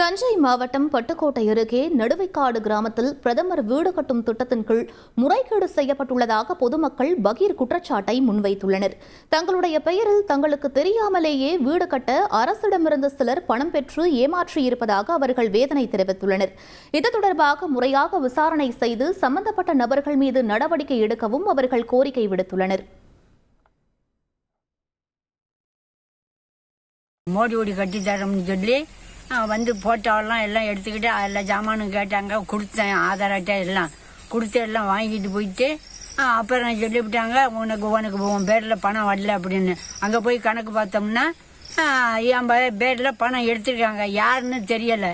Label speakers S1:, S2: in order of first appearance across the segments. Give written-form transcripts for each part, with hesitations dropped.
S1: தஞ்சை மாவட்டம் பட்டுக்கோட்டை அருகே நடுவைக்காடு கிராமத்தில் பிரதமர் வீடு கட்டும் திட்டத்தின் கீழ் முறைகேடு செய்யப்பட்டுள்ளதாக பொதுமக்கள் பகீர் குற்றச்சாட்டை முன்வைத்துள்ளனர். தங்களுடைய பெயரில் தங்களுக்கு தெரியாமலேயே வீடு கட்ட அரசிடமிருந்து சிலர் பணம் பெற்று ஏமாற்றியிருப்பதாக அவர்கள் வேதனை தெரிவித்துள்ளனர். இது தொடர்பாக முறையாக விசாரணை செய்து சம்பந்தப்பட்ட நபர்கள் மீது நடவடிக்கை எடுக்கவும் அவர்கள் கோரிக்கை விடுத்துள்ளனர்.
S2: மோடி கட்டி தரோம்னு சொல்லி வந்து போட்டோவெல்லாம் எல்லாம் எடுத்துக்கிட்டு எல்லா ஜாமானும் கேட்டாங்க. கொடுத்தேன், ஆதார் அட்டை எல்லாம் கொடுத்து எல்லாம் வாங்கிட்டு போயிட்டு அப்புறம் சொல்லிவிட்டாங்க, உனக்கு உன் பேரில் பணம் வரல அப்படின்னு. அங்கே போய் கணக்கு பார்த்தோம்னா என் பேரில் பணம் எடுத்துருக்காங்க. யாருன்னு தெரியலை.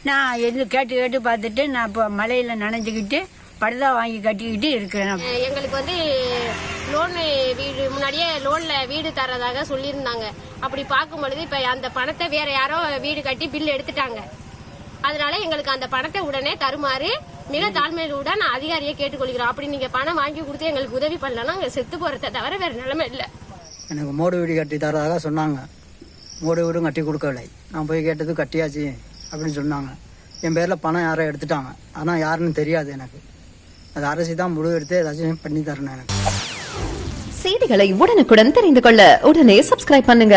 S2: நான் கேட்டு பார்த்துட்டு நான் இப்போ மலையில் நனைஞ்சிக்கிட்டு படுதா வாங்கி கட்டிக்கிட்டு இருக்கிறேன்.
S3: எங்களுக்கு லோன் வீடு முன்னாடியே லோன்ல வீடு தரதாக சொல்லியிருந்தாங்க. அப்படி பார்க்கும் பொழுது இப்ப அந்த பணத்தை வேற யாரோ வீடு கட்டி பில் எடுத்துட்டாங்க. அதனால எங்களுக்கு அந்த பணத்தை உடனே தருமாறு மிக தாழ்மையுடன் அதிகாரியை கேட்டுக்கொள்கிறோம். அப்படி நீங்க பணம் வாங்கி கொடுத்து எங்களுக்கு உதவி பண்ணலன்னா அங்க செத்து போறதை தவிர வேற நிலைமை இல்லை.
S4: எனக்கு மோடி வீடு கட்டி தரதாக சொன்னாங்க. மோடி வீடும் கட்டி கொடுக்கவில்லை. நான் போய் கேட்டது கட்டியாச்சு அப்படின்னு சொன்னாங்க. என் பேரில் பணம் யாரோ எடுத்துட்டாங்க. ஆனால் யாருன்னு தெரியாது எனக்கு. அது அரசு தான் முடிவு எடுத்து ஏதாச்சும் பண்ணி தரணும் எனக்கு.
S5: செய்திகளை உடனுக்குடன் தெரிந்து கொள்ள உடனே சப்ஸ்கிரைப் பண்ணுங்க.